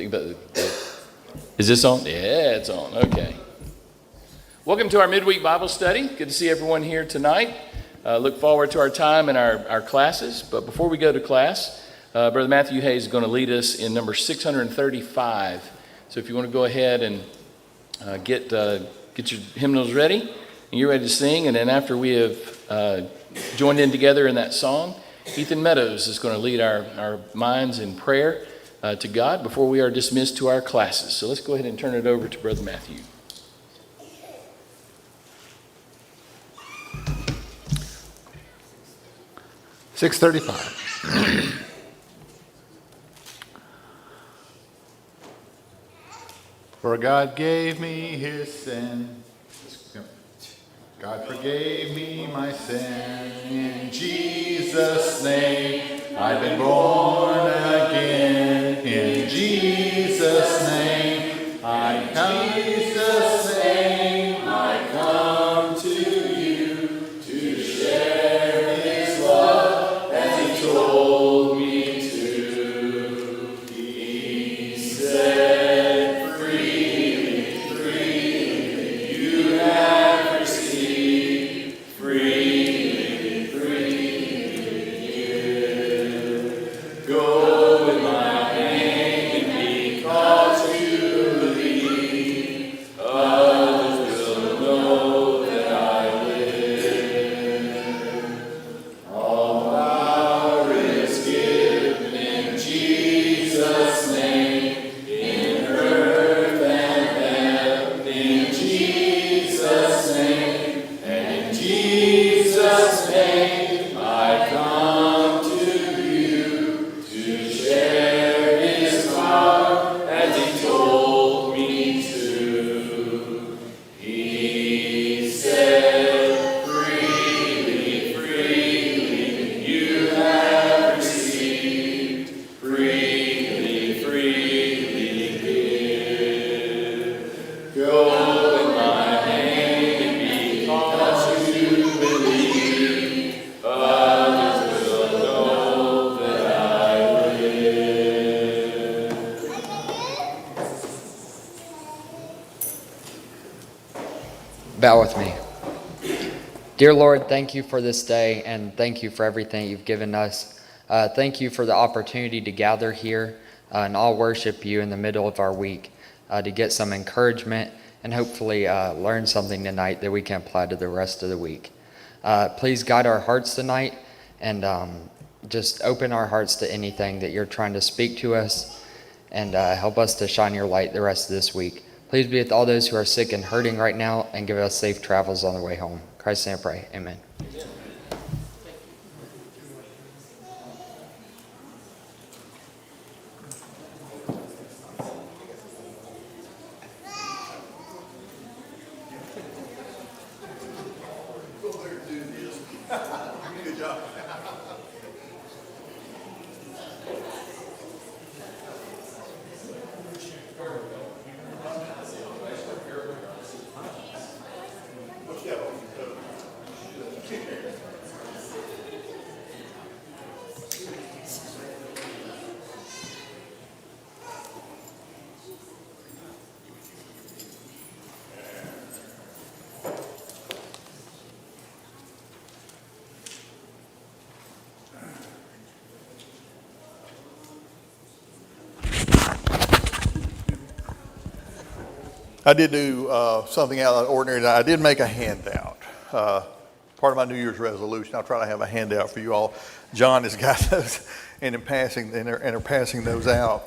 Think about is this on? Yeah, it's on. Okay. Welcome to our midweek Bible study. Good to see everyone here tonight. Look forward to our time in our classes. But before we go to class, Brother Matthew Hayes is going to lead us in number 635. So if you want to go ahead and get your hymnals ready, and you're ready to sing, and then after we have joined in together in that song, Ethan Meadows is going to lead our minds in prayer to God before we are dismissed to our classes. So let's go ahead and turn it over to Brother Matthew. $635. For God gave me his sin. God forgave me my sin. In Jesus' name, I've been born again. In Jesus' name, I come. Jesus' name, I come to you to share his love as he told me to. He said, freely, freely, you have received, freely, freely give. Go in my name, because you believe, others will know that I live. All power is given in Jesus' name, in earth and heaven, in Jesus' name, and in Jesus' name I come to you to share his love as he told me to. He said, freely, freely, you have received, freely, freely give. Go in my name, because you believe, others will know that I live. Bow with me. Dear Lord, thank you for this day, and thank you for everything you've given us. Thank you for the opportunity to gather here and all worship you in the middle of our week to get some encouragement and hopefully learn something tonight that we can apply to the rest of the week. Please guide our hearts tonight and just open our hearts to anything that you're trying to speak to us, and help us to shine your light the rest of this week. Please be with all those who are sick and hurting right now, and give us safe travels on the way home. In Christ's name I pray. Amen. Good job. I did do something out of the ordinary. I did make a handout. Part of my New Year's resolution. I'll try to have a handout for you all. John has got those, and they're passing those out.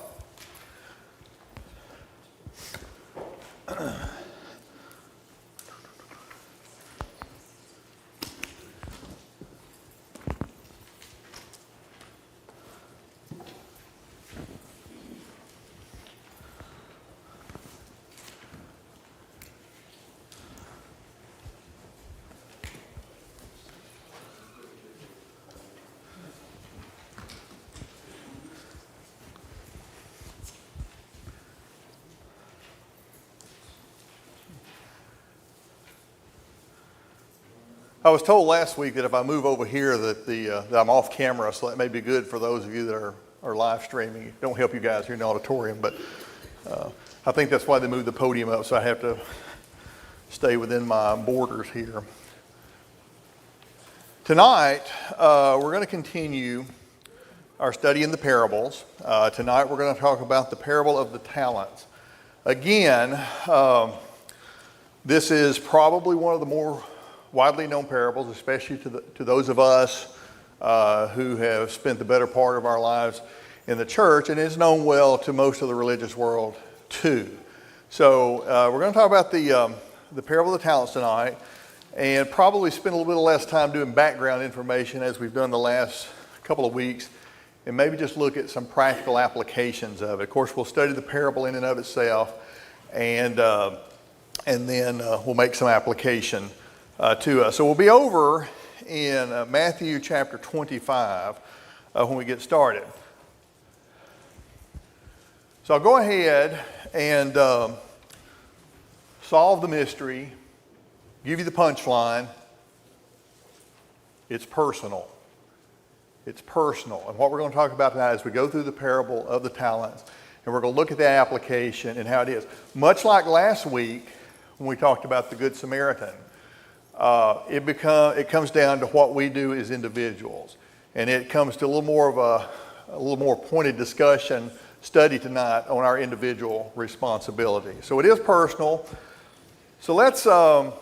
I was told last week that if I move over here that I'm off camera, so that may be good for those of you that are live streaming. It don't help you guys here in the auditorium, but I think that's why they moved the podium up, so I have to stay within my borders here. Tonight, we're going to continue our study in the parables. Tonight, we're going to talk about the parable of the talents. Again, this is probably one of the more widely known parables, especially to those of us who have spent the better part of our lives in the church, and is known well to most of the religious world too. So we're going to talk about the parable of the talents tonight, and probably spend a little bit less time doing background information as we've done the last couple of weeks, and maybe just look at some practical applications of it. Of course, we'll study the parable in and of itself, and then we'll make some application to us. So we'll be over in Matthew chapter 25 when we get started. So I'll go ahead and solve the mystery, give you the punchline. It's personal. It's personal. And what we're going to talk about tonight is we go through the parable of the talents, and we're going to look at the application and how it is. Much like last week when we talked about the Good Samaritan, it comes down to what we do as individuals. And it comes to a little more pointed discussion study tonight on our individual responsibility. So it is personal. So let's go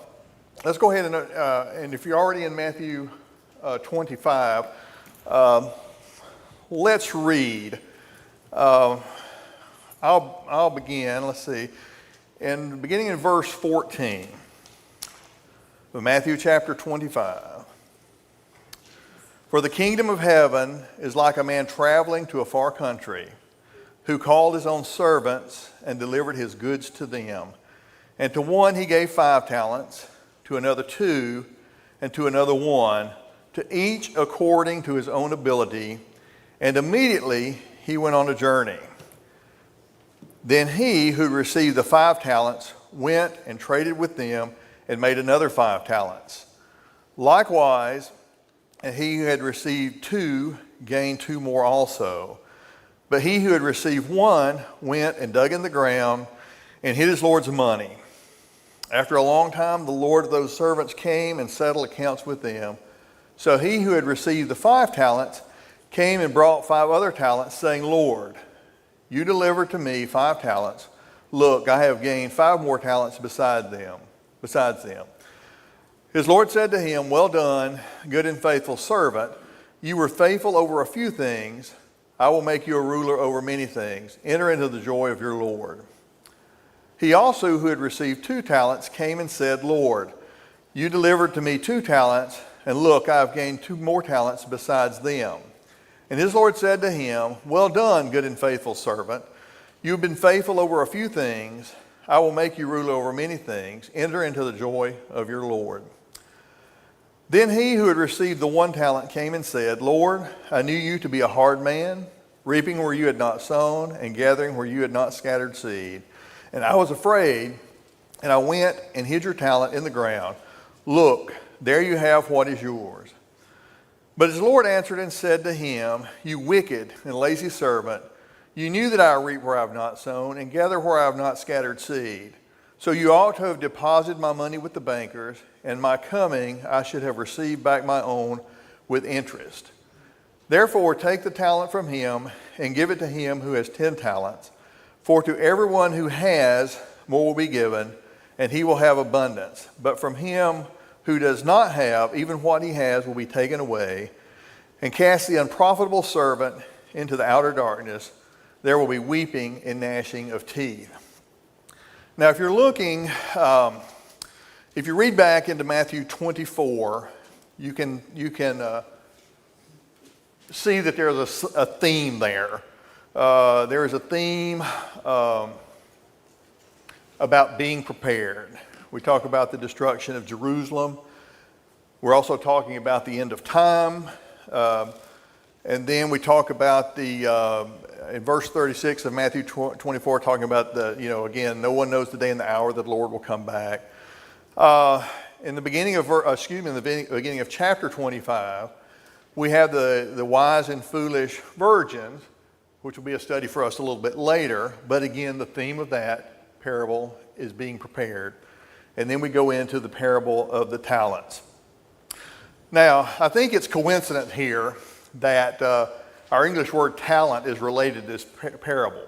ahead and if you're already in Matthew 25, let's read. I'll begin. Let's see, beginning in verse 14 of Matthew chapter 25. For the kingdom of heaven is like a man traveling to a far country, who called his own servants and delivered his goods to them. And to one he gave 5 talents, to another 2, and to another 1, to each according to his own ability. And immediately he went on a journey. Then he who received the 5 talents went and traded with them and made another 5 talents. Likewise, he who had received 2 gained 2 more also. But he who had received 1 went and dug in the ground and hid his Lord's money. After a long time, the Lord of those servants came and settled accounts with them. So he who had received the 5 talents came and brought 5 other talents, saying, Lord, you delivered to me 5 talents. Look, I have gained 5 more talents besides them. His Lord said to him, well done, good and faithful servant. You were faithful over a few things. I will make you a ruler over many things. Enter into the joy of your Lord. He also, who had received 2 talents, came and said, Lord, you delivered to me 2 talents, and look, I have gained 2 more talents besides them. And his Lord said to him, well done, good and faithful servant. You have been faithful over a few things. I will make you ruler over many things. Enter into the joy of your Lord. Then he who had received the 1 talent came and said, Lord, I knew you to be a hard man, reaping where you had not sown, and gathering where you had not scattered seed. And I was afraid, and I went and hid your talent in the ground. Look, there you have what is yours. But his Lord answered and said to him, you wicked and lazy servant, you knew that I reap where I have not sown, and gather where I have not scattered seed. So you ought to have deposited my money with the bankers, and my coming I should have received back my own with interest. Therefore take the talent from him and give it to him who has 10 talents. For to everyone who has, more will be given, and he will have abundance. But from him who does not have, even what he has will be taken away. And cast the unprofitable servant into the outer darkness. There will be weeping and gnashing of teeth. Now, if you're looking, if you read back into Matthew 24, you can see that there's a theme there. There is a theme about being prepared. We talk about the destruction of Jerusalem. We're also talking about the end of time. And then we talk about in verse 36 of Matthew 24, talking about again, no one knows the day and the hour that the Lord will come back. In the beginning of chapter 25, we have the wise and foolish virgins, which will be a study for us a little bit later. But again, the theme of that parable is being prepared. And then we go into the parable of the talents. Now, I think it's coincident here that our English word talent is related to this parable.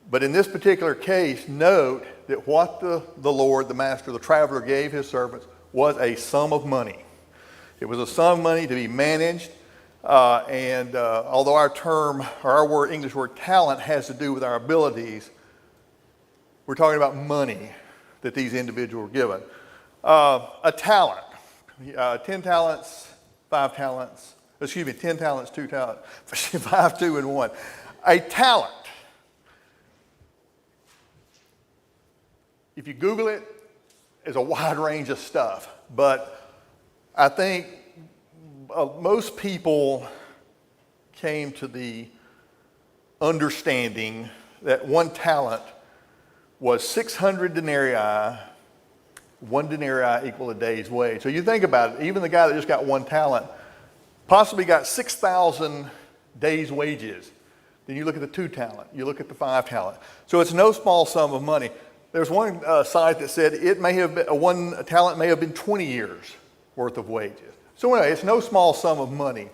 But in this particular case, note that what the Lord, the master, the traveler gave his servants was a sum of money. It was a sum of money to be managed. Although our term, or our word, English word talent has to do with our abilities, we're talking about money that these individuals were given. A talent, 10 talents, 5 talents, 10 talents, 2 talents, 5, 2, and 1. A talent. If you Google it, there's a wide range of stuff. But I think most people came to the understanding that 1 talent was 600 denarii, 1 denarii equal a day's wage. So you think about it, even the guy that just got 1 talent possibly got 6,000 days' wages. Then you look at the 2 talent, you look at the 5 talent. So it's no small sum of money. There's one site that said it may have been, 1 talent may have been 20 years worth of wages. So anyway, it's no small sum of money.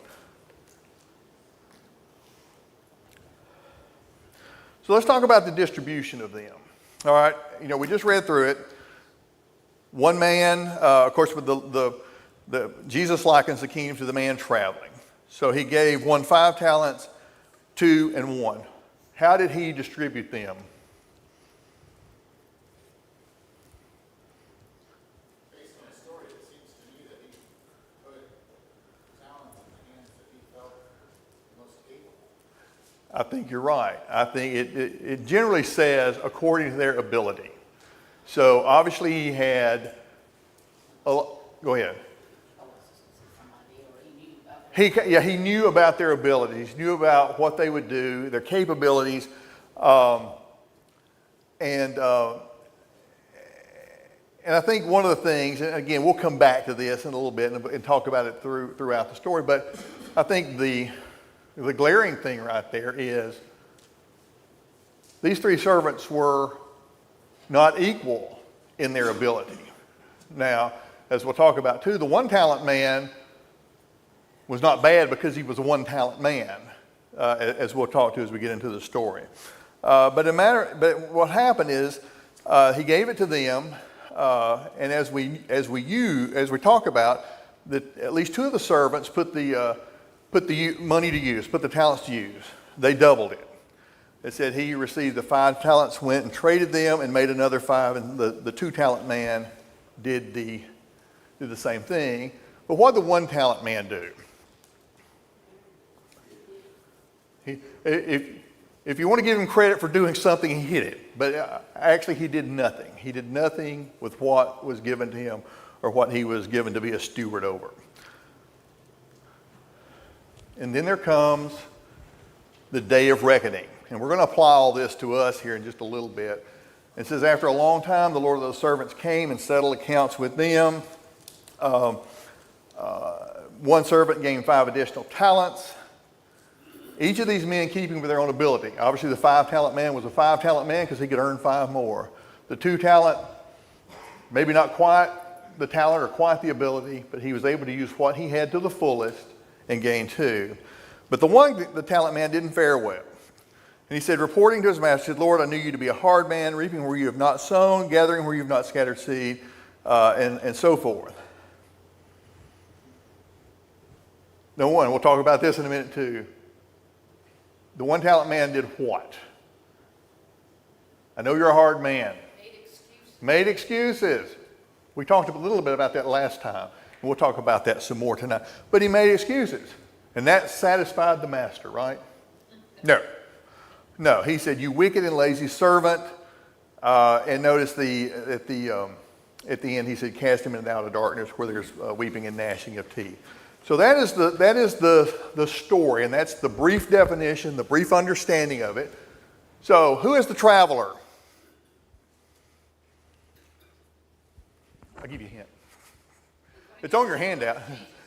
So let's talk about the distribution of them. All right, we just read through it. One man, of course, with the Jesus likens the kingdom to the man traveling. So he gave 1 5 talents, 2 and 1. How did he distribute them? Based on the story, it seems to me that he put talents in the hands that he felt most capable. I think you're right. I think it generally says according to their ability. So obviously he had, go ahead. He knew about their abilities, knew about what they would do, their capabilities, and I think one of the things, and again, we'll come back to this in a little bit and talk about it throughout the story, but I think the glaring thing right there is these 3 servants were not equal in their ability. Now, as we'll talk about too, the 1 talent man was not bad because he was a 1 talent man, as we'll talk to as we get into the story. But what happened is he gave it to them, and as we talk about, that at least 2 of the servants put the money to use, put the talents to use. They doubled it. It said he received the 5 talents, went and traded them, and made another 5, and the 2 talent man did the same thing. But what did the 1 talent man do? If you want to give him credit for doing something, he hit it. But actually, he did nothing. He did nothing with what was given to him or what he was given to be a steward over. And then there comes the day of reckoning. And we're going to apply all this to us here in just a little bit. It says, after a long time, the Lord of those servants came and settled accounts with them. 1 servant gained 5 additional talents. Each of these men keeping with their own ability. Obviously, the 5 talent man was a 5 talent man because he could earn 5 more. The 2 talent, maybe not quite the talent or quite the ability, but he was able to use what he had to the fullest and gain 2. But the talent man didn't fare well. And he said, reporting to his master, said, Lord, I knew you to be a hard man, reaping where you have not sown, gathering where you have not scattered seed, and so forth. No one, we'll talk about this in a minute too. The 1 talent man did what? I know you're a hard man. Made excuses. We talked a little bit about that last time. And we'll talk about that some more tonight. But he made excuses. And that satisfied the master, right? No, he said, you wicked and lazy servant. And notice at the end, he said, cast him into outer darkness where there's weeping and gnashing of teeth. So that is the story, and that's the brief definition, the brief understanding of it. So who is the traveler? I'll give you a hint. It's on your handout.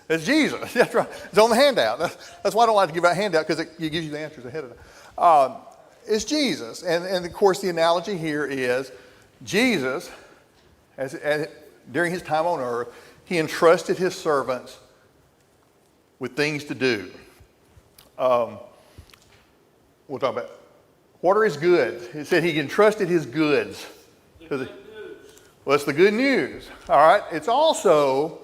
It's Jesus. That's right. It's on the handout. That's why I don't like to give out handout, because it gives you the answers ahead of time. is Jesus. And of course, the analogy here is Jesus, during his time on earth, he entrusted his servants with things to do. We'll talk about what are his goods. He said he entrusted his goods. Well, it's the good news. All right. It's also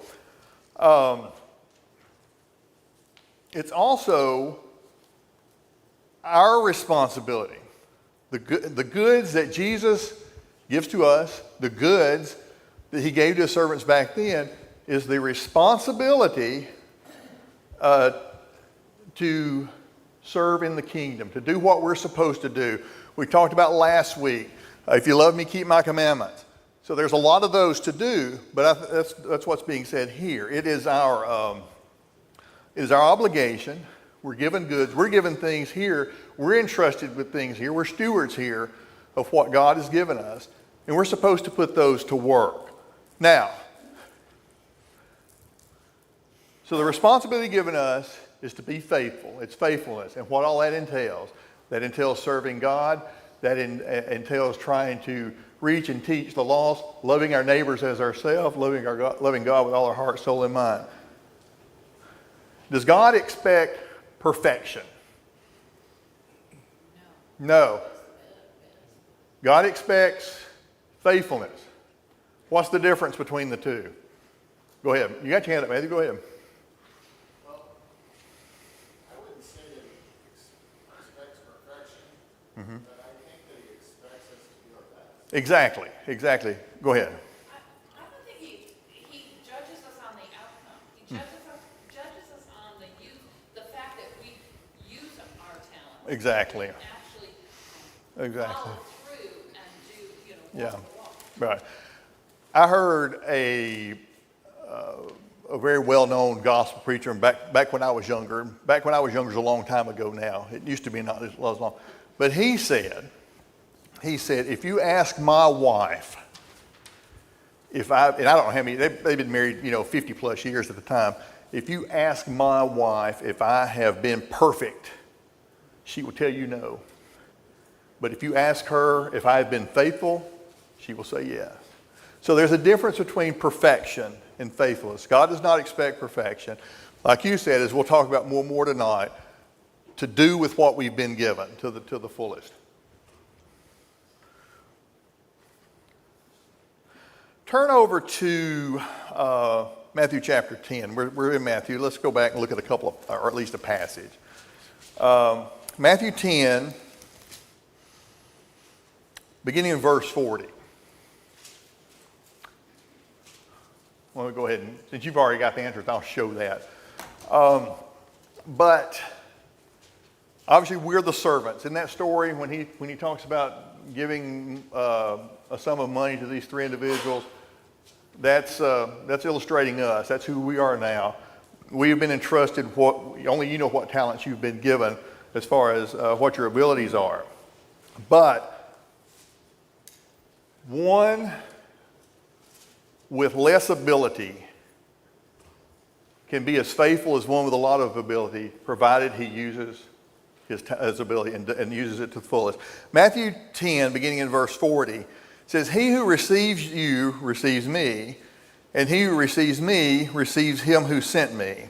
our responsibility. The goods that Jesus gives to us, the goods that he gave to his servants back then, is the responsibility to serve in the kingdom, to do what we're supposed to do. We talked about last week, if you love me, keep my commandments. So there's a lot of those to do, but that's what's being said here. It is our obligation. We're given goods. We're given things here. We're entrusted with things here. We're stewards here of what God has given us, and we're supposed to put those to work. Now, so the responsibility given us is to be faithful. It's faithfulness, and what all that entails. That entails serving God. That entails trying to reach and teach the lost, loving our neighbors as ourselves, loving God with all our heart, soul, and mind. Does God expect perfection? No. God expects faithfulness. What's the difference between the two? Go ahead. You got your hand up, Matthew. Go ahead. I wouldn't say that he expects perfection, but I think that he expects us to do our best. Exactly. Go ahead. I don't think he judges us on the outcome. He judges us on the fact that we use our talent. Exactly. And actually Exactly. follow through and do, Yeah. walk the walk. Right. I heard a very well-known gospel preacher back when I was younger. Back when I was younger is a long time ago now. It used to be not as long. But he said, if you ask my wife, and I don't know how many, they've been married, 50 plus years at the time. If you ask my wife if I have been perfect, she will tell you no. But if you ask her if I have been faithful, she will say yes. So there's a difference between perfection and faithfulness. God does not expect perfection. Like you said, as we'll talk about more tonight, to do with what we've been given to the fullest. Turn over to Matthew chapter 10. We're in Matthew. Let's go back and look at a couple of, or at least a passage. Matthew 10, beginning in verse 40. Well, go ahead and, since you've already got the answers, I'll show that. But obviously, we're the servants. In that story, when he talks about giving a sum of money to these three individuals, that's illustrating us. That's who we are now. We have been entrusted only you know what talents you've been given as far as what your abilities are. But one with less ability can be as faithful as one with a lot of ability, provided he uses his ability and uses it to the fullest. Matthew 10, beginning in verse 40, says, "He who receives you receives me, and he who receives me receives him who sent me.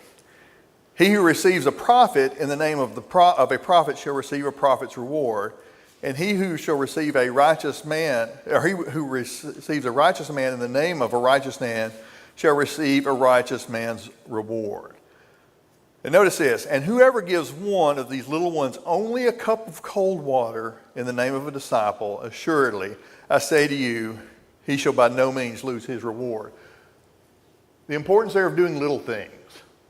He who receives a prophet in the name of a prophet shall receive a prophet's reward. And he who shall receive a righteous man, or he who receives a righteous man in the name of a righteous man, shall receive a righteous man's reward." And notice this, "And whoever gives one of these little ones only a cup of cold water in the name of a disciple, assuredly, I say to you, he shall by no means lose his reward." The importance there of doing little things.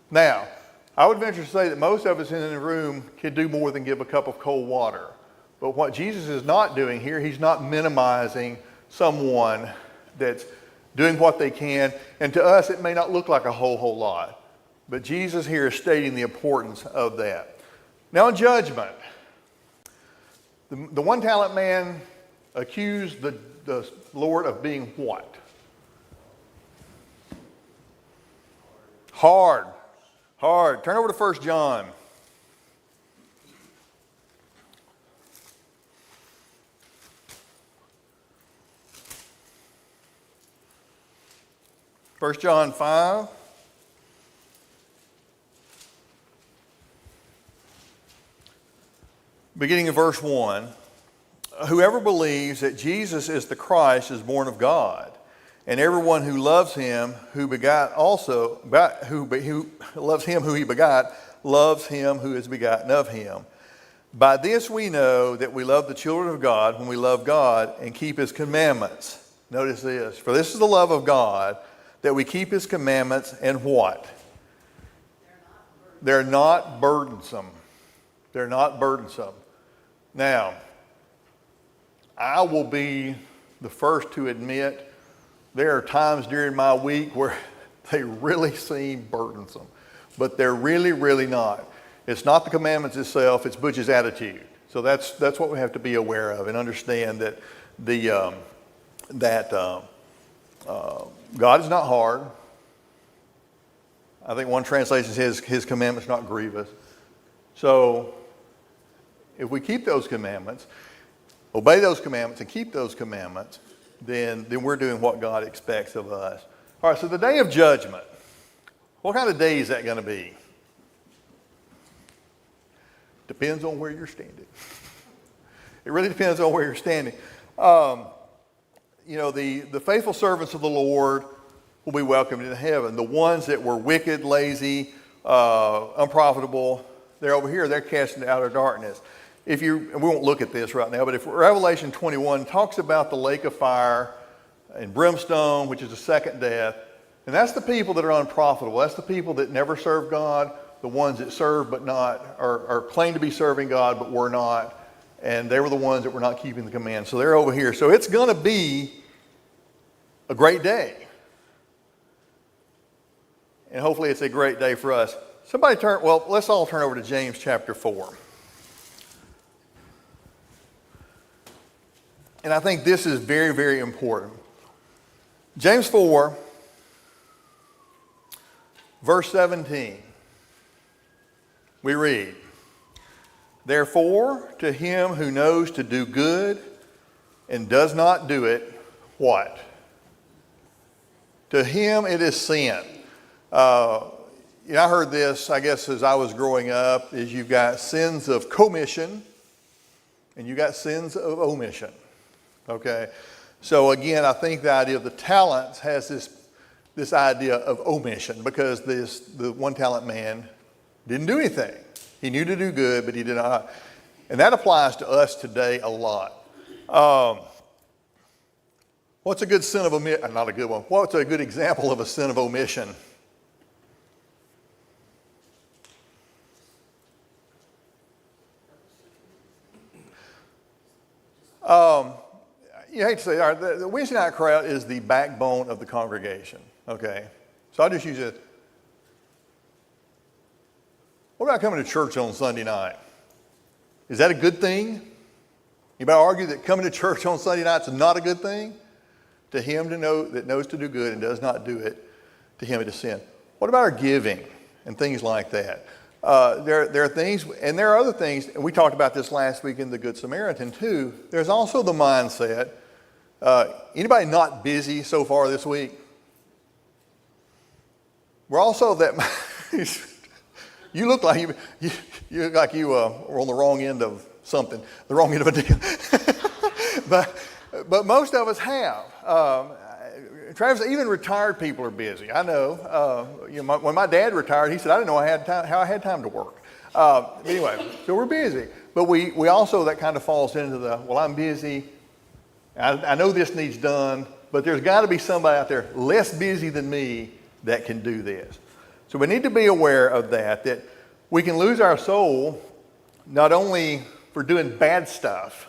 Now, I would venture to say that most of us in the room can do more than give a cup of cold water. But what Jesus is not doing here, he's not minimizing someone that's doing what they can. And to us, it may not look like a whole lot. But Jesus here is stating the importance of that. Now in judgment, the one talent man accused the Lord of being what? Hard. Turn over to 1 John. 1 John 5. Beginning of verse 1. Whoever believes that Jesus is the Christ is born of God, and everyone who loves him who begot also who loves him who he begot loves him who is begotten of him. By this we know that we love the children of God when we love God and keep his commandments. Notice this. For this is the love of God, that we keep his commandments, and what? They're not burdensome. They're not burdensome. Now, I will be the first to admit there are times during my week where they really seem burdensome, but they're really, really not. It's not the commandments itself, it's Butch's attitude. So that's what we have to be aware of and understand that God is not hard. I think one translation says his commandments not grievous. So if we keep those commandments, obey those commandments and keep those commandments, then we're doing what God expects of us. All right, so the day of judgment, what kind of day is that going to be? Depends on where you're standing. It really depends on where you're standing. The faithful servants of the Lord will be welcomed into heaven. The ones that were wicked, lazy, unprofitable, they're over here, they're cast into outer darkness. And we won't look at this right now, but if Revelation 21 talks about the lake of fire and brimstone, which is the second death, and that's the people that are unprofitable. That's the people that never served God, the ones that serve but not, or claim to be serving God but were not, and they were the ones that were not keeping the command. So they're over here. So it's going to be a great day. And hopefully it's a great day for us. Let's all turn over to James chapter 4. And I think this is very, very important. James 4, verse 17. We read, therefore, to him who knows to do good and does not do it, what? To him it is sin. I heard this, I guess, as I was growing up, is you've got sins of commission and you've got sins of omission. Okay? So again, I think the idea of the talents has this idea of omission, because the one talent man didn't do anything. He knew to do good, but he did not. And that applies to us today a lot. What's a good sin of omission? Not a good one. What's a good example of a sin of omission? You hate to say, all right, the Wednesday night crowd is the backbone of the congregation. Okay? So I'll just use it. What about coming to church on Sunday night? Is that a good thing? Anybody argue that coming to church on Sunday night is not a good thing? To him to know that knows to do good and does not do it, to him it is sin. What about our giving and things like that? There are things, and there are other things, and we talked about this last week in the Good Samaritan too. There's also the mindset. Anybody not busy so far this week? We're also that. You look like you were on the wrong end of something, the wrong end of a deal. but most of us have. Travis, even retired people are busy. I know. When my dad retired, he said, "I didn't know how I had time to work." Anyway, so we're busy. But we also, that kind of falls into I'm busy. I know this needs done, but there's got to be somebody out there less busy than me that can do this. So we need to be aware of that we can lose our soul not only for doing bad stuff,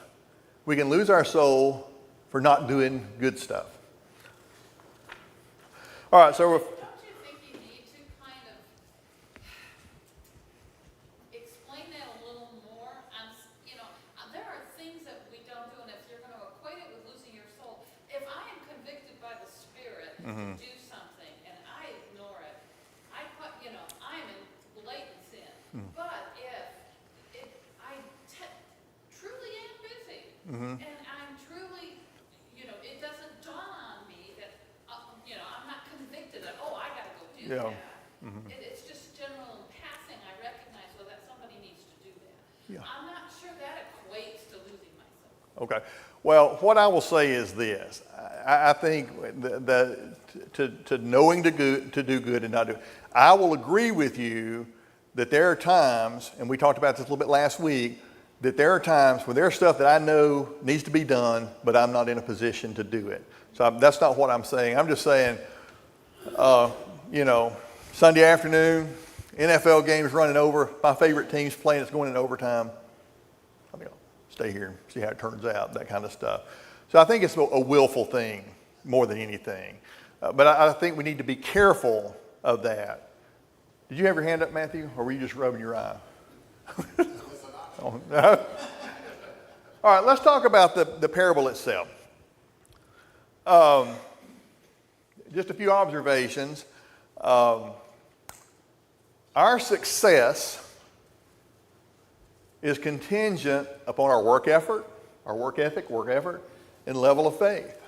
we can lose our soul for not doing good stuff. All right, so Don't you think you need to kind of explain that a little more? There are things that we don't do, and if you're going to equate it with losing your soul, if I am convicted by the Spirit to do something and I ignore it, I'm in blatant sin. But if I truly am busy and I'm truly, it doesn't dawn on me that, I'm not convicted of do Yeah. that. It's just general in passing, I recognize, well, that somebody needs to do that. Yeah. I'm not sure that equates to losing myself. Okay. Well, what I will say is this. I think to knowing to do good and not do, I will agree with you that there are times, and we talked about this a little bit last week, that there are times when there's stuff that I know needs to be done, but I'm not in a position to do it. So that's not what I'm saying. I'm just saying, Sunday afternoon, NFL game's running over, my favorite team's playing, it's going in overtime. I mean, I'll stay here and see how it turns out, that kind of stuff. So I think it's a willful thing more than anything. But I think we need to be careful of that. Did you have your hand up, Matthew, or were you just rubbing your eye? Oh, no. All right, let's talk about the parable itself. Just a few observations. Our success is contingent upon our work ethic, and level of faith.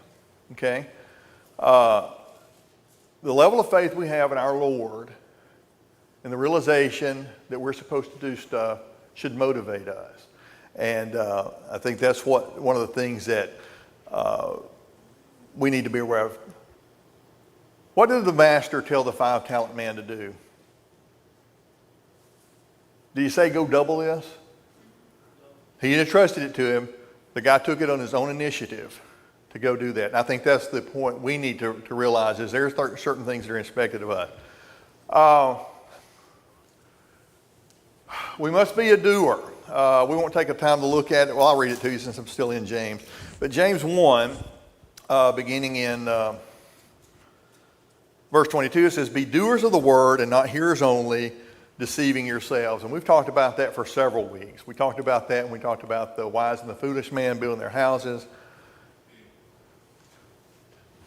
Okay? The level of faith we have in our Lord and the realization that we're supposed to do stuff should motivate us. And I think that's one of the things that we need to be aware of. What did the master tell the 5-talent man to do? Did he say, go double this? He entrusted it to him. The guy took it on his own initiative to go do that. And I think that's the point we need to realize is there's certain things that are expected of us. We must be a doer. We won't take the time to look at it. Well, I'll read it to you since I'm still in James. But James 1, beginning in verse 22, it says, be doers of the word and not hearers only, deceiving yourselves. And we've talked about that for several weeks. We talked about that and we talked about the wise and the foolish man building their houses.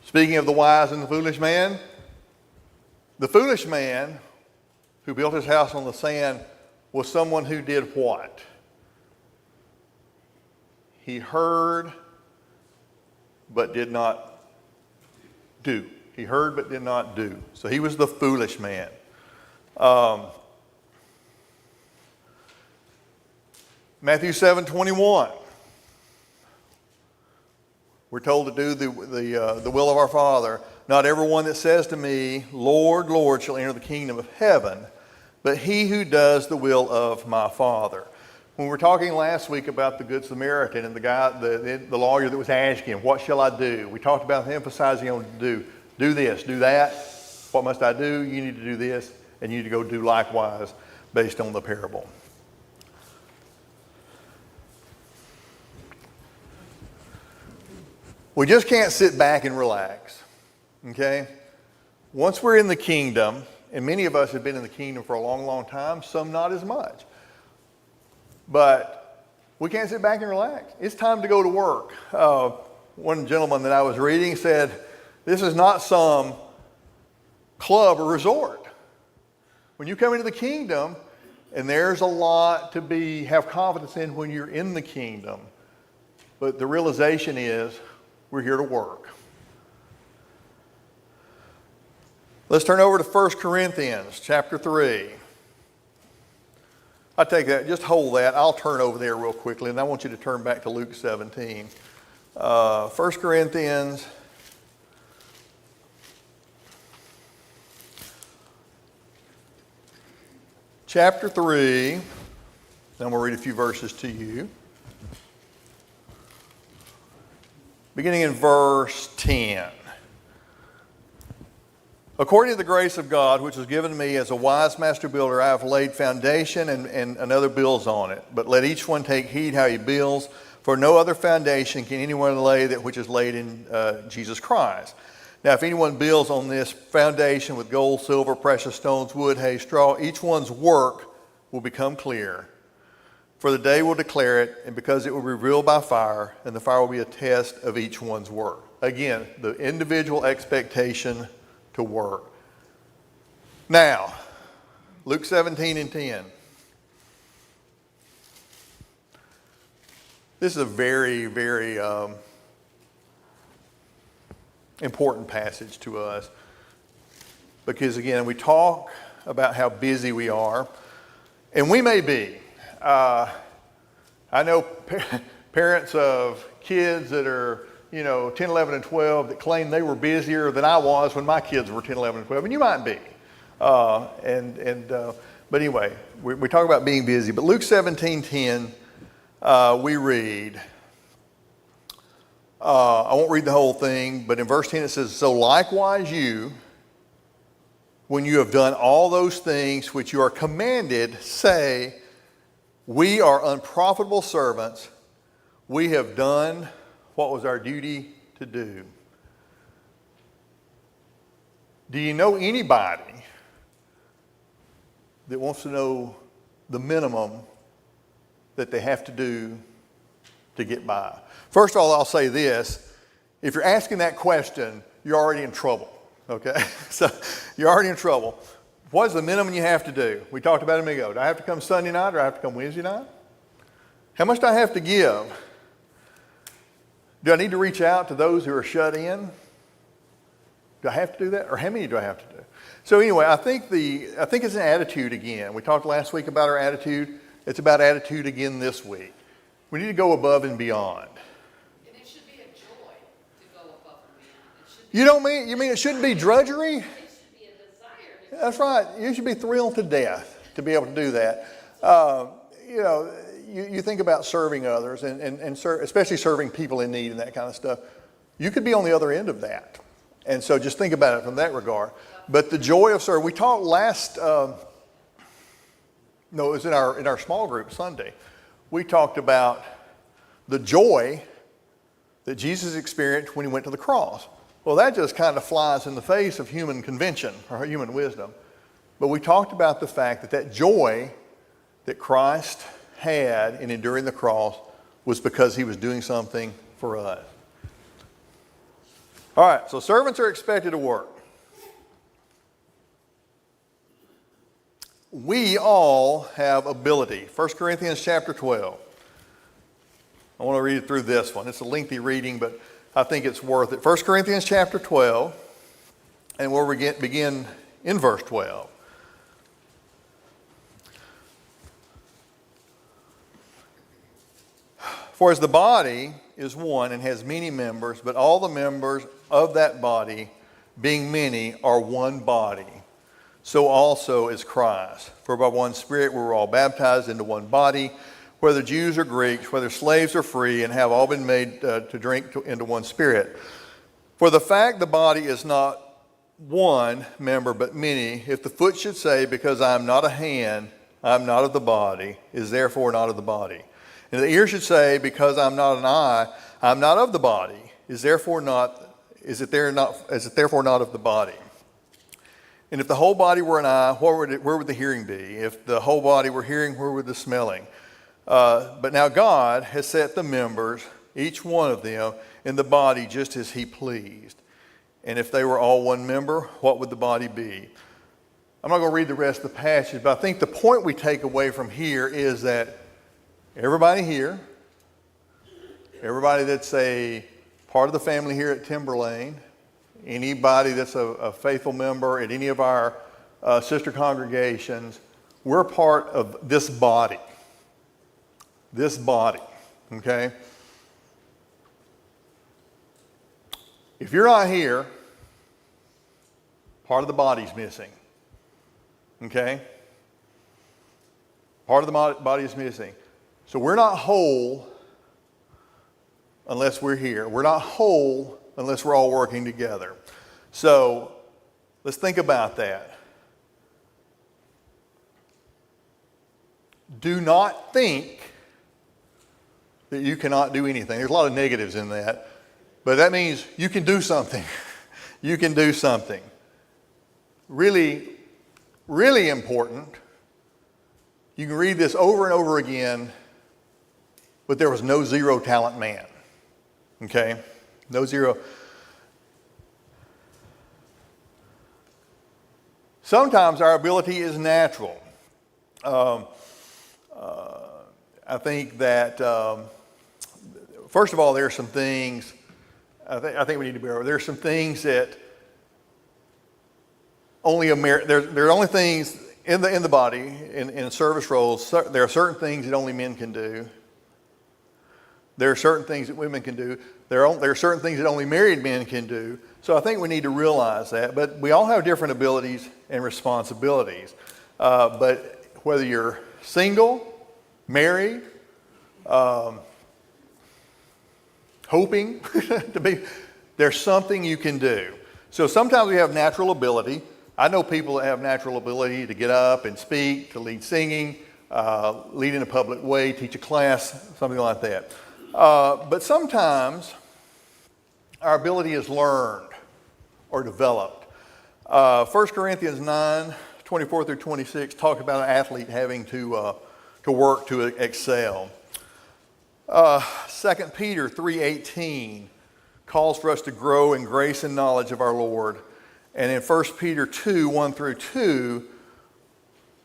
Speaking of the wise and the foolish man who built his house on the sand was someone who did what? He heard but did not do. He heard but did not do. So he was the foolish man. Matthew 7:21. We're told to do the will of our Father. Not everyone that says to me, Lord, Lord, shall enter the kingdom of heaven, but he who does the will of my Father. When we were talking last week about the Good Samaritan and the guy, the lawyer that was asking him, what shall I do? We talked about emphasizing on do this, do that. What must I do? You need to do this, and you need to go do likewise based on the parable. We just can't sit back and relax, okay? Once we're in the kingdom, and many of us have been in the kingdom for a long, long time, some not as much. But we can't sit back and relax. It's time to go to work. One gentleman that I was reading said, this is not some club or resort. When you come into the kingdom, and there's a lot to have confidence in when you're in the kingdom, but the realization is we're here to work. Let's turn over to 1 Corinthians chapter 3. I take that, just hold that. I'll turn over there real quickly, and I want you to turn back to Luke 17. 1 Corinthians chapter 3. Then we'll read a few verses to you. Beginning in verse 10. According to the grace of God, which was given to me as a wise master builder, I have laid foundation and another builds on it. But let each one take heed how he builds, for no other foundation can anyone lay that which is laid in Jesus Christ. Now, if anyone builds on this foundation with gold, silver, precious stones, wood, hay, straw, each one's work will become clear. For the day will declare it, and because it will be revealed by fire, and the fire will be a test of each one's work. Again, the individual expectation to work. Now, Luke 17 and 10. This is a very, very important passage to us. because, again, we talk about how busy we are, and we may be. I know parents of kids that are, 10, 11, and 12 that claim they were busier than I was when my kids were 10, 11, and 12, and you might be. But anyway, we talk about being busy. But Luke 17:10, we read, I won't read the whole thing, but in verse 10 it says, "So likewise you, when you have done all those things which you are commanded, say, we are unprofitable servants. We have done what was our duty to do." Do you know anybody that wants to know the minimum that they have to do to get by? First of all, I'll say this. If you're asking that question, you're already in trouble, okay? So you're already in trouble. What is the minimum you have to do? We talked about it a minute ago. Do I have to come Sunday night or do I have to come Wednesday night? How much do I have to give? Do I need to reach out to those who are shut in? Do I have to do that? Or how many do I have to do? So anyway, I think it's an attitude again. We talked last week about our attitude. It's about attitude again this week. We need to go above and beyond. And it should be a joy to go above and beyond. It should You mean it shouldn't be drudgery? be a desire. That's right. You should be thrilled to death to be able to do that. You think about serving others and especially serving people in need and that kind of stuff. You could be on the other end of that. And so just think about it from that regard. But the joy of serving, we talked it was in our small group Sunday. We talked about the joy that Jesus experienced when he went to the cross. Well, that just kind of flies in the face of human convention or human wisdom. But we talked about the fact that joy that Christ had in enduring the cross was because he was doing something for us. All right, so servants are expected to work. We all have ability. 1 Corinthians chapter 12. I want to read through this one. It's a lengthy reading, but I think it's worth it. 1 Corinthians chapter 12, and we'll begin in verse 12. "For as the body is one and has many members, but all the members of that body, being many, are one body, so also is Christ. For by one Spirit we were all baptized into one body, whether Jews or Greeks, whether slaves or free, and have all been made to drink into one Spirit. For the fact the body is not one member but many, if the foot should say, because I am not a hand, I am not of the body, is therefore not of the body. And the ear should say, because I'm not an eye, I'm not of the body, is it therefore not of the body? And if the whole body were an eye, where would the hearing be? If the whole body were hearing, where would the smelling? But now God has set the members, each one of them, in the body just as he pleased. And if they were all one member, what would the body be?" I'm not going to read the rest of the passage, but I think the point we take away from here is that everybody here, everybody that's a part of the family here at Timberlane, anybody that's a faithful member at any of our sister congregations, we're part of this body. This body, okay? If you're not here, part of the body's missing, okay? Part of the body is missing. So we're not whole unless we're here. We're not whole unless we're all working together. So let's think about that. Do not think that you cannot do anything. There's a lot of negatives in that, but that means you can do something. You can do something. Really, really important. You can read this over and over again, but there was no zero talent man. Okay? No zero. Sometimes our ability is natural. I think that, first of all, there are some things, I think we need to be aware. There are some things that there are only things in the body, in service roles, there are certain things that only men can do. There are certain things that women can do. There are certain things that only married men can do. So I think we need to realize that. But we all have different abilities and responsibilities. But whether you're single, married, hoping to be, there's something you can do. So sometimes we have natural ability. I know people that have natural ability to get up and speak, to lead singing, lead in a public way, teach a class, something like that. But sometimes our ability is learned or developed. 1 Corinthians 9, 24 through 26 talk about an athlete having to work to excel. 2 Peter 3:18 calls for us to grow in grace and knowledge of our Lord. And in 1 Peter 2, 1 through 2,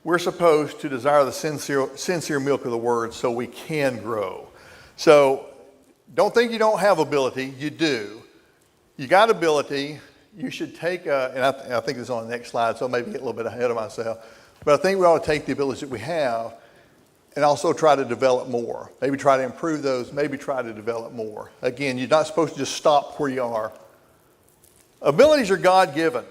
we're supposed to desire the sincere milk of the word so we can grow. So don't think you don't have ability. You do. You got ability. You should take, and I think it's on the next slide, so maybe get a little bit ahead of myself. But I think we ought to take the abilities that we have and also try to develop more. Maybe try to improve those. Maybe try to develop more. Again, you're not supposed to just stop where you are. Abilities are God-given.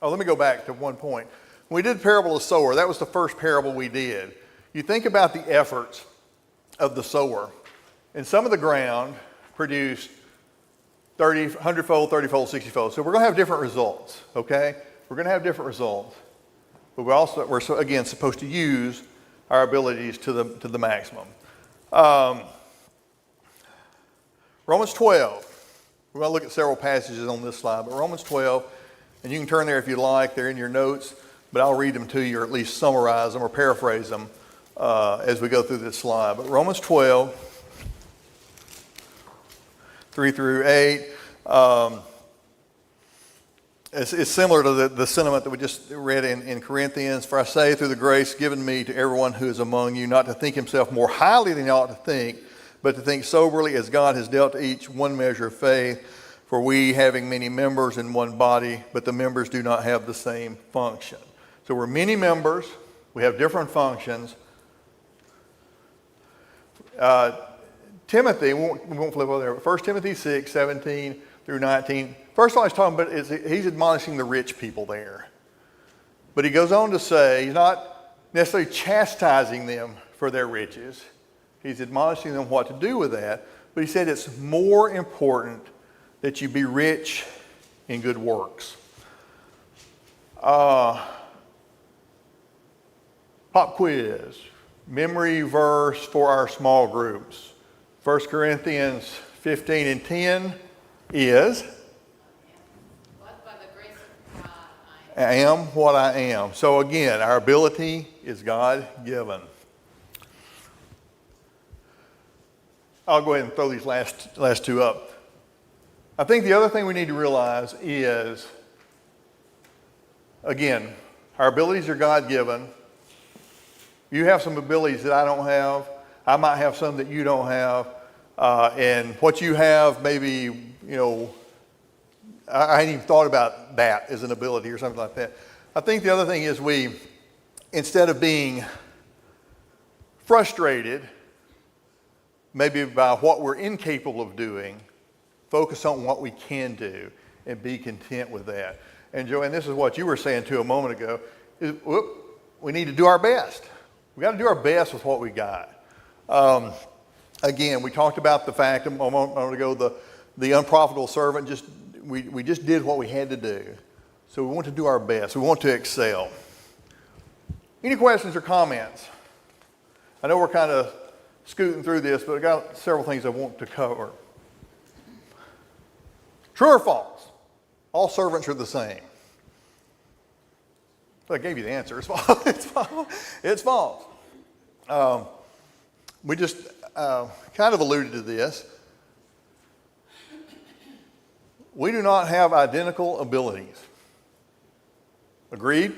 Oh, let me go back to one point. When we did the parable of the sower, that was the first parable we did. You think about the efforts of the sower. And some of the ground produced 30, 100-fold, 30-fold, 60-fold. So we're going to have different results, okay? We're going to have different results. But we're again supposed to use our abilities to the maximum. Romans 12. We're going to look at several passages on this slide, but Romans 12, and you can turn there if you like. They're in your notes, but I'll read them to you or at least summarize them or paraphrase them as we go through this slide. But Romans 12, 3 through 8, it's similar to the sentiment that we just read in Corinthians. For I say, through the grace given me to everyone who is among you, not to think himself more highly than he ought to think, but to think soberly as God has dealt to each one measure of faith. For we, having many members in one body, but the members do not have the same function. So we're many members. We have different functions. Timothy, we won't flip over there, but 1 Timothy 6, 17 through 19. First of all, he's talking about, he's admonishing the rich people there. But he goes on to say, he's not necessarily chastising them for their riches. He's admonishing them what to do with that. But he said it's more important that you be rich in good works. Pop quiz. Memory verse for our small groups. 1 Corinthians 15 and 10 is, But by the grace of God, I am what I am. So again, our ability is God-given. I'll go ahead and throw these last two up. I think the other thing we need to realize is, again, our abilities are God-given. You have some abilities that I don't have. I might have some that you don't have. And what you have, maybe, I hadn't even thought about that as an ability or something like that. I think the other thing is instead of being frustrated, maybe by what we're incapable of doing, focus on what we can do and be content with that. And Joanne, this is what you were saying too a moment ago, we need to do our best. We got to do our best with what we got. Again, we talked about the fact a moment ago, the unprofitable servant, we just did what we had to do. So we want to do our best. We want to excel. Any questions or comments? I know we're kind of scooting through this, but I got several things I want to cover. True or false? All servants are the same. Well, I gave you the answer. It's false. It's false. It's false. We just kind of alluded to this. We do not have identical abilities. Agreed?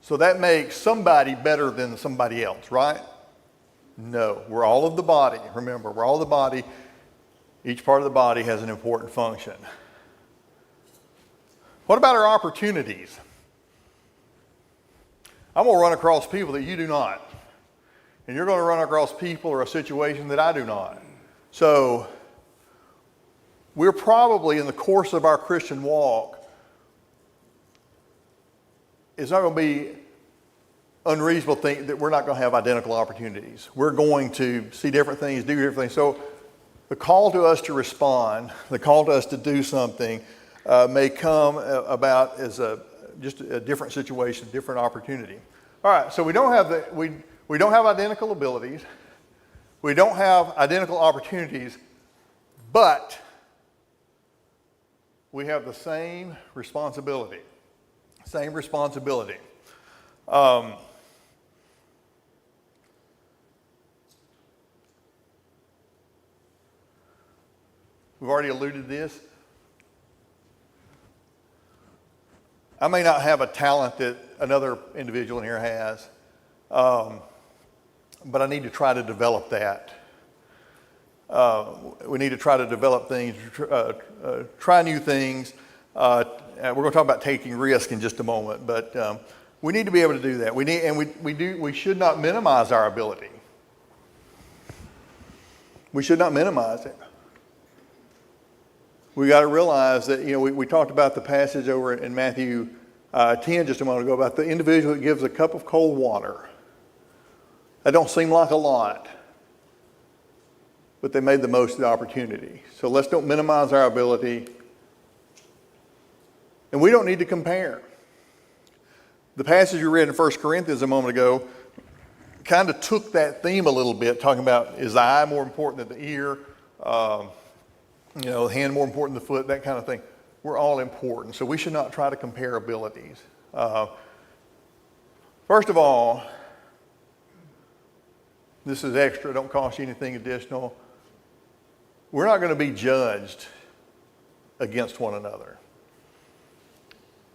So that makes somebody better than somebody else, right? No. We're all of the body. Remember, we're all of the body. Each part of the body has an important function. What about our opportunities? I'm going to run across people that you do not. And you're going to run across people or a situation that I do not. So we're probably in the course of our Christian walk, it's not going to be unreasonable to think that we're not going to have identical opportunities. We're going to see different things, do different things. So the call to us to respond, the call to us to do something may come about as just a different situation, different opportunity. All right, so we don't have identical abilities. We don't have identical opportunities, but we have the same responsibility. Same responsibility. We've already alluded to this. I may not have a talent that another individual in here has, but I need to try to develop that. We need to try to develop things, try new things. We're going to talk about taking risk in just a moment, but we need to be able to do that. We should not minimize our ability. We should not minimize it. We got to realize that, we talked about the passage over in Matthew 10 just a moment ago about the individual that gives a cup of cold water. That don't seem like a lot, but they made the most of the opportunity. So let's don't minimize our ability. And we don't need to compare. The passage we read in 1 Corinthians a moment ago kind of took that theme a little bit, talking about is the eye more important than the ear? The hand more important than the foot, that kind of thing. We're all important, so we should not try to compare abilities. First of all, this is extra, don't cost you anything additional. We're not going to be judged against one another.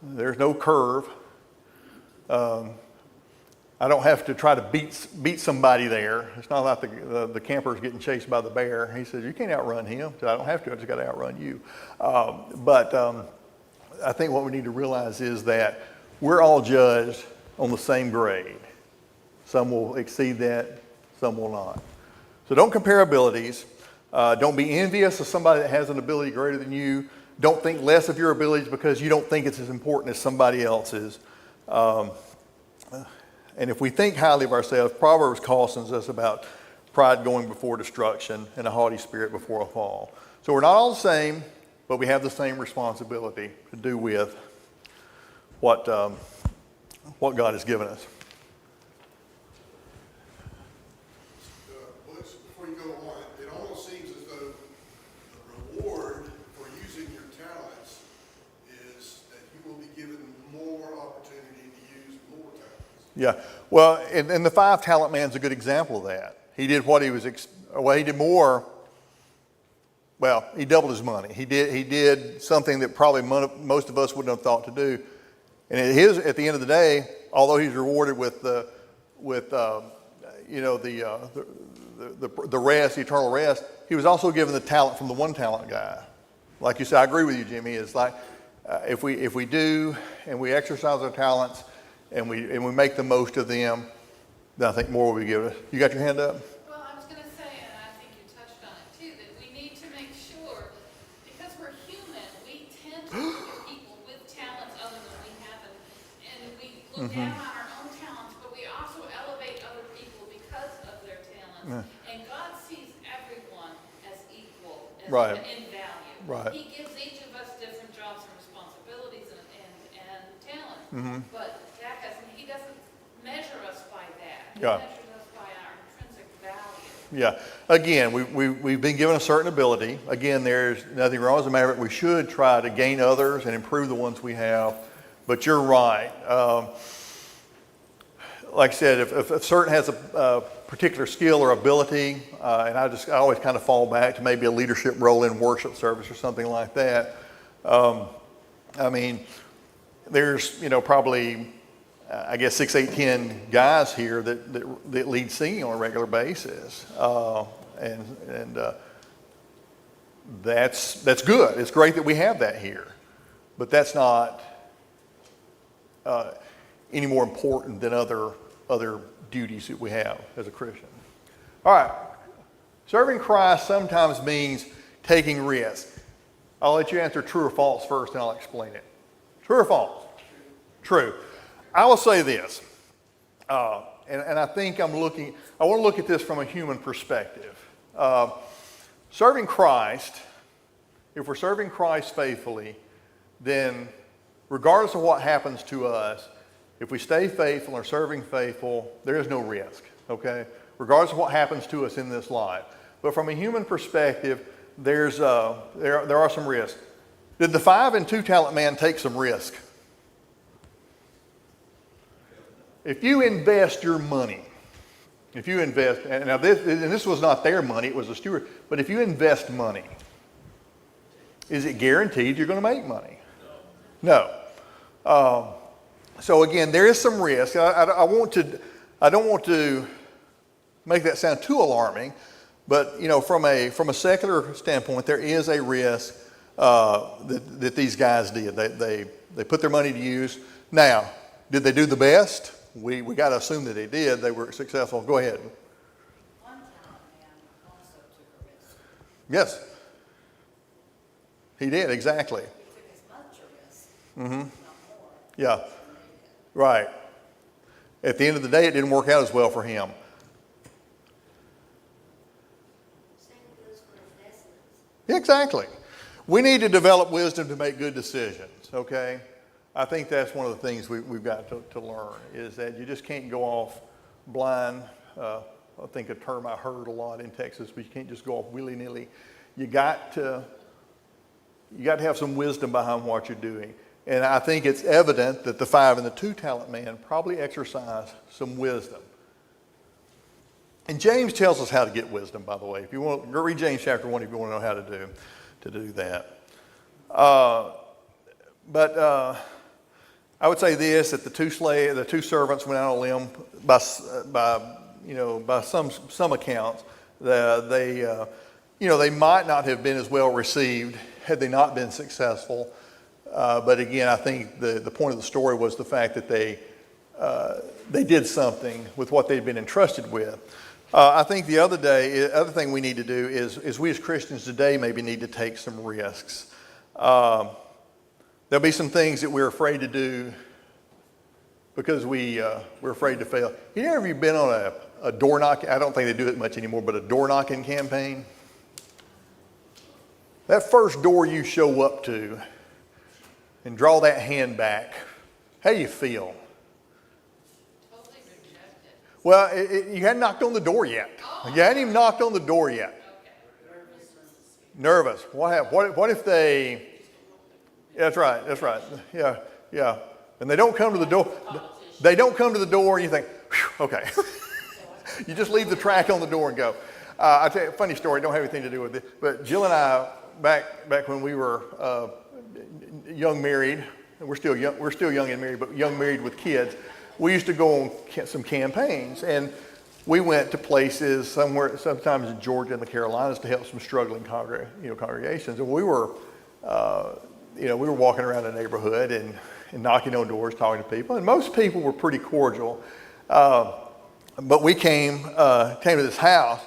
There's no curve. I don't have to try to beat somebody there. It's not like the camper's getting chased by the bear. He says, you can't outrun him. So I don't have to, I just got to outrun you. But I think what we need to realize is that we're all judged on the same grade. Some will exceed that, some will not. So don't compare abilities. Don't be envious of somebody that has an ability greater than you. Don't think less of your abilities because you don't think it's as important as somebody else's. And if we think highly of ourselves, Proverbs cautions us about pride going before destruction and a haughty spirit before a fall. So we're not all the same, but we have the same responsibility to do with what God has given us. Butch, before you go on, it almost seems as though the reward for using your talents is that you will be given more opportunity to use more talents. Yeah, well, and the 5 talent man's a good example of that. He did what he was, he did more. Well, he doubled his money. He did something that probably most of us wouldn't have thought to do. And at the end of the day, although he's rewarded with the rest, the eternal rest, he was also given the talent from the 1 talent guy. Like you said, I agree with you, Jimmy. It's like if we do and we exercise our talents and we make the most of them, then I think more will be given. You got your hand up? Well, I was going to say, and I think you touched on it too, that we need to make sure, because we're human, we tend to look at people with talents other than we have, and we look down on our own talents, but we also elevate other people because of their talents. And God sees everyone as equal Right. in value. Right. He gives each of us different jobs and responsibilities and talents, but He doesn't measure us by that. He Yeah. measures us by our intrinsic value. Yeah. Again, we've been given a certain ability. Again, there's nothing wrong. As a matter of fact, we should try to gain others and improve the ones we have. But you're right. Like I said, if certain has a particular skill or ability, and I always kind of fall back to maybe a leadership role in worship service or something like that. I mean, there's probably 6, 8, 10 guys here that lead singing on a regular basis, and that's good. It's great that we have that here. but that's not any more important than other duties that we have as a Christian. All right. Serving Christ sometimes means taking risks. I'll let you answer true or false first, and I'll explain it. True or false? True. I will say this, and I think I want to look at this from a human perspective. Serving Christ, if we're serving Christ faithfully, then regardless of what happens to us, if we stay faithful or serving faithful, there is no risk, okay? Regardless of what happens to us in this life. But from a human perspective, there are some risks. Did the 5 and 2 talent man take some risk? If you invest your money, and this was not their money, it was a steward, but if you invest money, is it guaranteed you're going to make money? No. So again, there is some risk. I don't want to make that sound too alarming, but from a secular standpoint, there is a risk that these guys did. They put their money to use. Now, did they do the best? We got to assume that they did. They were successful. Go ahead. One talent man also took a risk. Yes. He did, exactly. He took as much a risk, Mm-hmm. not more. Yeah. Right. At the end of the day, it didn't work out as well for him. Same goes for investments. Exactly. We need to develop wisdom to make good decisions, okay? I think that's one of the things we've got to learn, is that you just can't go off blind. I think a term I heard a lot in Texas, but you can't just go off willy-nilly. You got to have some wisdom behind what you're doing. And I think it's evident that the 5 and the 2 talent man probably exercised some wisdom. And James tells us how to get wisdom, by the way. If you want, go read James chapter 1 if you want to know how to do that. But I would say this: that the two servants went out on a limb by some accounts. They might not have been as well received had they not been successful. But again, I think the point of the story was the fact that they did something with what they'd been entrusted with. I think the other thing we need to do is we as Christians today maybe need to take some risks. There'll be some things that we're afraid to do because we're afraid to fail. Have you been on a door knock? I don't think they do it much anymore, but a door knocking campaign. That first door you show up to and draw that hand back, how do you feel? Totally rejected. Well, you hadn't knocked on the door yet. You hadn't even knocked on the door yet. Nervous. What if they... That's right. Yeah. And they don't come to the door. They don't come to the door and you think, okay. You just leave the track on the door and go. I'll tell you a funny story. Don't have anything to do with it. But Jill and I, back when we were young married, and we're still young and married, but young married with kids, we used to go on some campaigns. And we went to places sometimes in Georgia and the Carolinas to help some struggling congregations. And we were walking around the neighborhood and knocking on doors, talking to people, and most people were pretty cordial. But we came to this house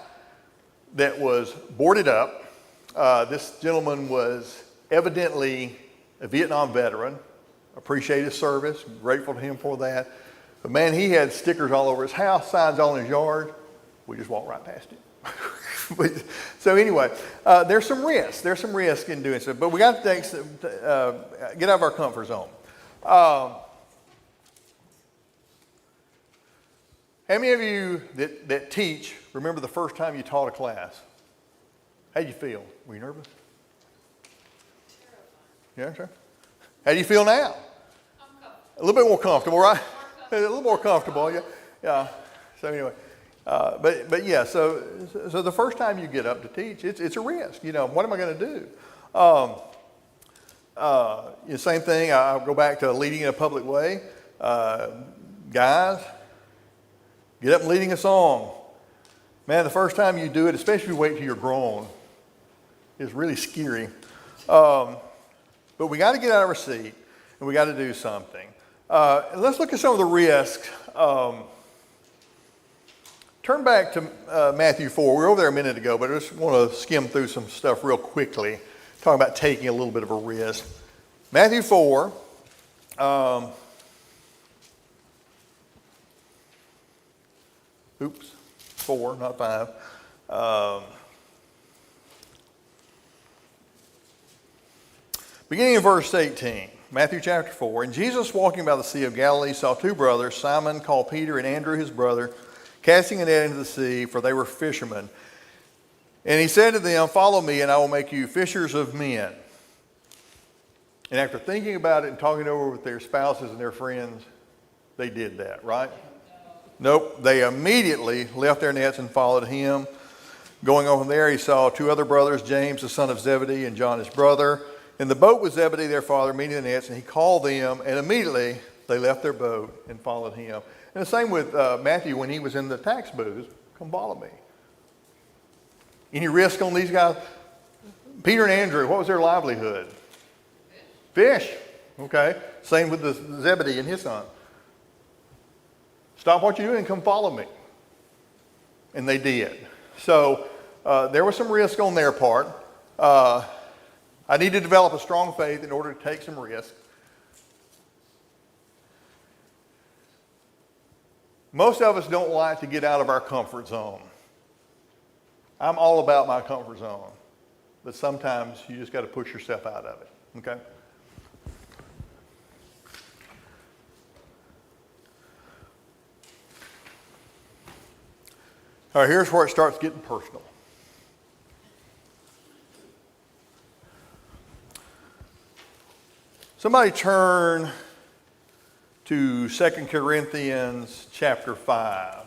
that was boarded up. This gentleman was evidently a Vietnam veteran. Appreciate his service, grateful to him for that. But man, he had stickers all over his house, signs all in his yard. We just walked right past it. So anyway, there's some risk. There's some risk in doing so. But we got to get out of our comfort zone. How many of you that teach remember the first time you taught a class? How'd you feel? Were you nervous? Terrifying. Yeah, sure. How do you feel now? A little bit more comfortable, right? A little more comfortable, yeah. So anyway, but yeah. So the first time you get up to teach, it's a risk. What am I going to do? Same thing. I'll go back to leading in a public way. Guys, get up and leading a song. Man, the first time you do it, especially if you wait till you're grown, is really scary. But we got to get out of our seat, and we got to do something. And let's look at some of the risks. Turn back to Matthew 4. We were over there a minute ago, but I just want to skim through some stuff real quickly, talking about taking a little bit of a risk. Matthew 4. Oops, 4, not 5. Beginning in verse 18, Matthew chapter 4. And Jesus, walking by the Sea of Galilee, saw two brothers, Simon called Peter and Andrew his brother, casting a net into the sea, for they were fishermen. And he said to them, "Follow me, and I will make you fishers of men." And after thinking about it and talking it over with their spouses and their friends, they did that, right? Nope. They immediately left their nets and followed him. Going over there, he saw two other brothers, James, the son of Zebedee, and John, his brother, in the boat with Zebedee, their father, meeting the nets, and he called them, and immediately they left their boat and followed him. And the same with Matthew when he was in the tax booth. Come follow me. Any risk on these guys? Peter and Andrew, what was their livelihood? Fish. Okay. Same with the Zebedee and his son. Stop what you're doing and come follow me. And they did. So there was some risk on their part. I need to develop a strong faith in order to take some risk. Most of us don't like to get out of our comfort zone. I'm all about my comfort zone. But sometimes you just got to push yourself out of it. Okay? All right, here's where it starts getting personal. Somebody turn to 2 Corinthians chapter 5.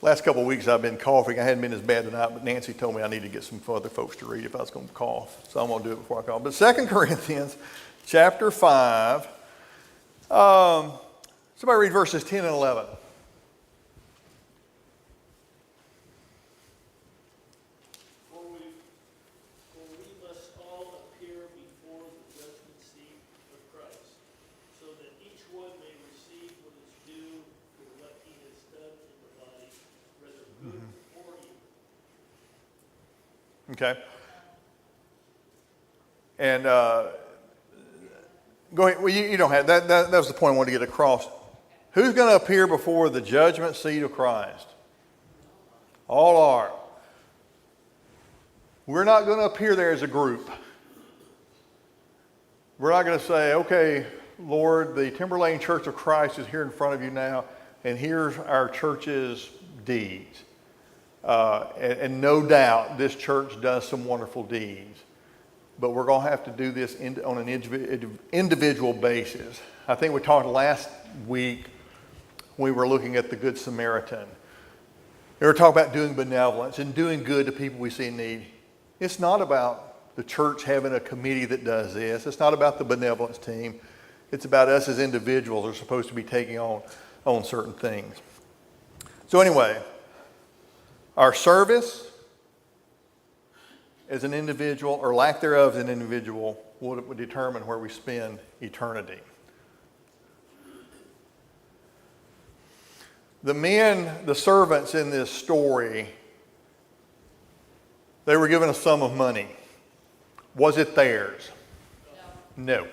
Last couple of weeks I've been coughing. I hadn't been as bad tonight, but Nancy told me I need to get some other folks to read if I was going to cough. So I'm going to do it before I cough. But 2 Corinthians chapter 5. Somebody read verses 10 and 11. For we must all appear before the judgment seat of Christ, so that each one may receive what is due for what he has done in the body, whether good or evil. Okay. And go ahead. Well, you don't have that. That was the point I wanted to get across. Who's going to appear before the judgment seat of Christ? All are. We're not going to appear there as a group. We're not going to say, "Okay, Lord, the Timberlane Church of Christ is here in front of you now, and here's our church's deeds." And no doubt this church does some wonderful deeds. But we're going to have to do this on an individual basis. I think we talked last week when we were looking at the Good Samaritan. We were talking about doing benevolence and doing good to people we see in need. It's not about the church having a committee that does this. It's not about the benevolence team. It's about us as individuals who are supposed to be taking on certain things. So anyway, our service as an individual, or lack thereof as an individual, will determine where we spend eternity. The men, the servants in this story, they were given a sum of money. Was it theirs? No.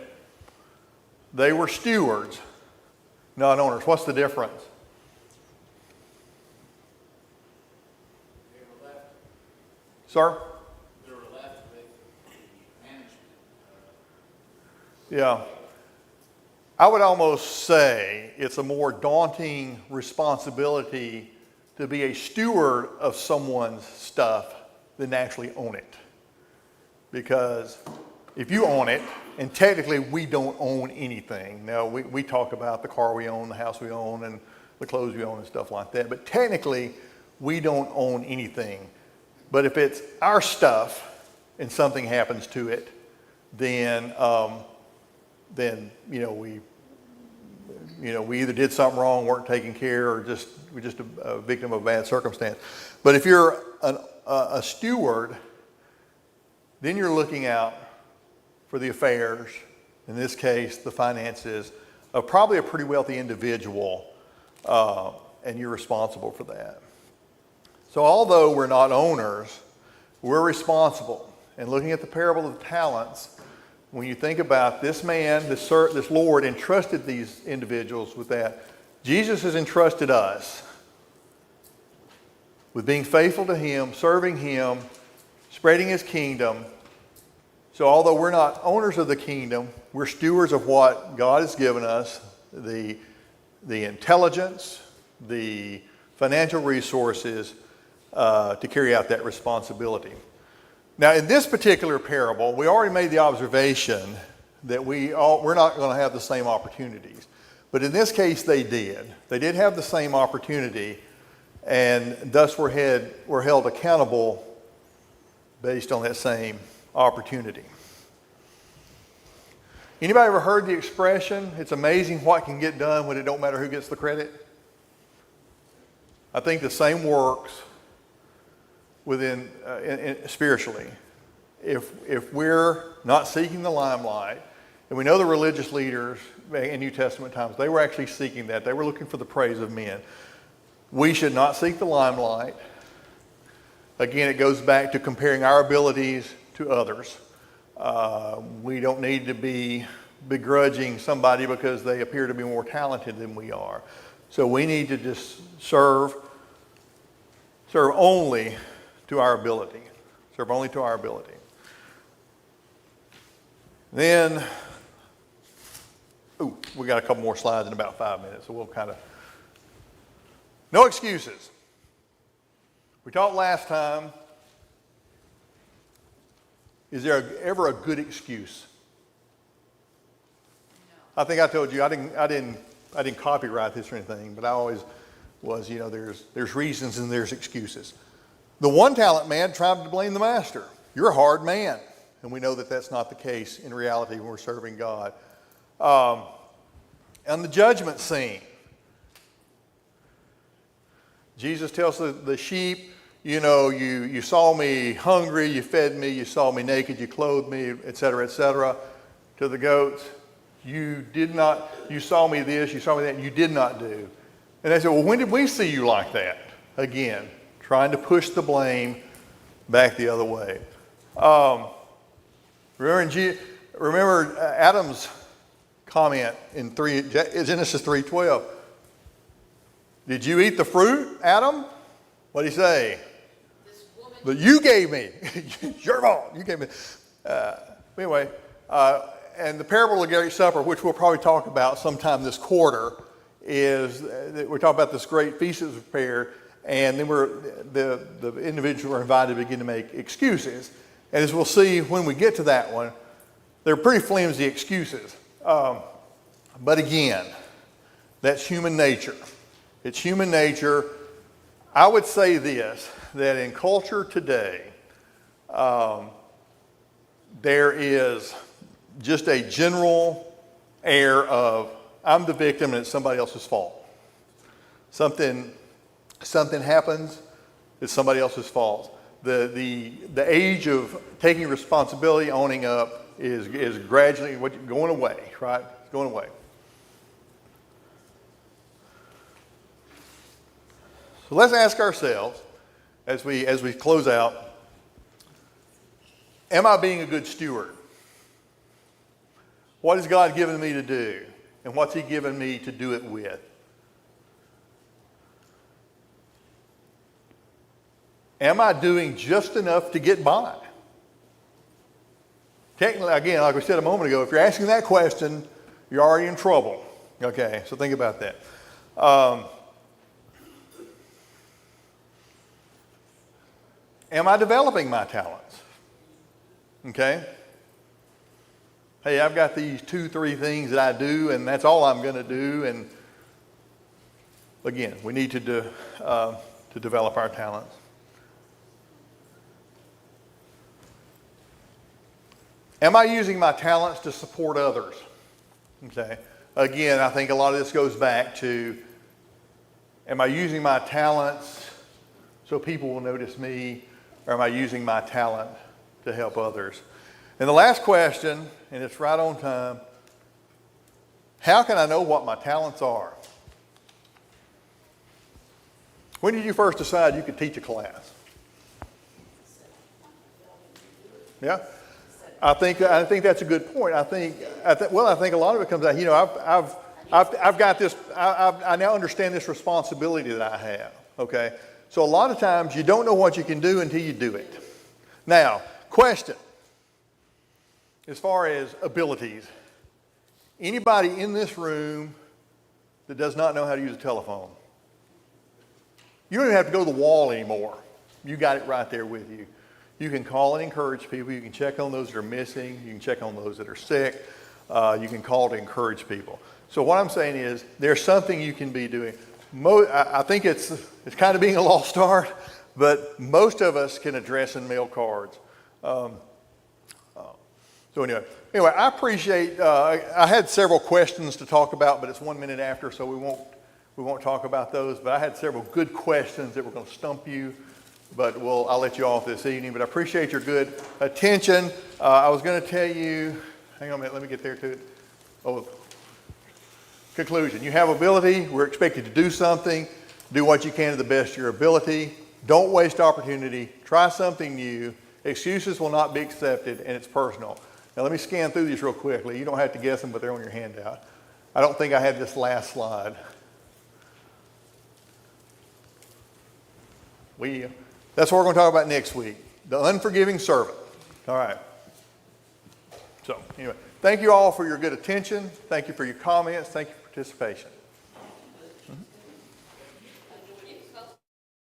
They were stewards, not owners. What's the difference? They were left. Sir? They were left with the management. Yeah. I would almost say it's a more daunting responsibility to be a steward of someone's stuff than actually own it. Because if you own it, and technically we don't own anything. Now, we talk about the car we own, the house we own, and the clothes we own and stuff like that. But technically, we don't own anything. But if it's our stuff and something happens to it, then we either did something wrong, weren't taking care, or we're just a victim of a bad circumstance. But if you're a steward, then you're looking out for the affairs, in this case, the finances, of probably a pretty wealthy individual, and you're responsible for that. So although we're not owners, we're responsible. And looking at the parable of the talents, when you think about this man, this Lord entrusted these individuals with that, Jesus has entrusted us with being faithful to Him, serving Him, spreading His kingdom. So although we're not owners of the kingdom, we're stewards of what God has given us, the intelligence, the financial resources to carry out that responsibility. Now, in this particular parable, we already made the observation that we're not going to have the same opportunities. But in this case, they did. They did have the same opportunity, and thus were held accountable based on that same opportunity. Anybody ever heard the expression, it's amazing what can get done when it don't matter who gets the credit? I think the same works within spiritually. If we're not seeking the limelight, and we know the religious leaders in New Testament times, they were actually seeking that. They were looking for the praise of men. We should not seek the limelight. Again, it goes back to comparing our abilities to others. We don't need to be begrudging somebody because they appear to be more talented than we are. So we need to just serve only to our ability. Serve only to our ability. Then, we got a couple more slides in about 5 minutes, so we'll no excuses. We talked last time, is there ever a good excuse? No. I think I told you, I didn't copyright this or anything, but I always was, there's reasons and there's excuses. The one talent man tried to blame the master. You're a hard man. And we know that that's not the case in reality when we're serving God. On the judgment scene, Jesus tells the sheep, you saw me hungry, you fed me, you saw me naked, you clothed me, etc., etc. To the goats, you saw me this, you saw me that, you did not do. And they said, well, when did we see you like that? Again, trying to push the blame back the other way. Remember Adam's comment in Genesis 3:12. Did you eat the fruit, Adam? What did he say? This woman. But you gave me. Your fault. You gave me. Anyway, and the parable of the Great Supper, which we'll probably talk about sometime this quarter, is we're talking about this great feast that was prepared, and then the individuals were invited to begin to make excuses. And as we'll see when we get to that one, they're pretty flimsy excuses. But again, that's human nature. It's human nature. I would say this, that in culture today, there is just a general air of, I'm the victim and it's somebody else's fault. Something happens, it's somebody else's fault. The age of taking responsibility, owning up, is gradually going away, right? It's going away. So let's ask ourselves, as we close out, am I being a good steward? What has God given me to do? And what's He given me to do it with? Am I doing just enough to get by? Technically, again, like we said a moment ago, if you're asking that question, you're already in trouble. Okay, so think about that. Am I developing my talents? Okay? Hey, I've got these 2-3 things that I do, and that's all I'm going to do. And again, we need to develop our talents. Am I using my talents to support others? Okay. Again, I think a lot of this goes back to, am I using my talents so people will notice me, or am I using my talent to help others. And the last question, and it's right on time, how can I know what my talents are? When did you first decide you could teach a class? Yeah? I think that's a good point. I think a lot of it comes out, I've got this, I now understand this responsibility that I have, okay? So a lot of times you don't know what you can do until you do it. Now, question, as far as abilities, anybody in this room that does not know how to use a telephone? You don't even have to go to the wall anymore. You got it right there with you. You can call and encourage people. You can check on those that are missing. You can check on those that are sick. You can call to encourage people. So what I'm saying is there's something you can be doing. I think it's kind of being a lost art, but most of us can address and mail cards. So anyway, I appreciate, I had several questions to talk about, but it's 1 minute after, so we won't talk about those. But I had several good questions that were going to stump you, but I'll let you off this evening. But I appreciate your good attention. I was going to tell you, hang on a minute, let me get there to it. Oh, conclusion. You have ability. We're expected to do something. Do what you can to the best of your ability. Don't waste opportunity. Try something new. Excuses will not be accepted, and it's personal. Now let me scan through these real quickly. You don't have to guess them, but they're on your handout. I don't think I had this last slide. That's what we're going to talk about next week. The unforgiving servant. All right. So anyway, thank you all for your good attention. Thank you for your comments. Thank you for participation.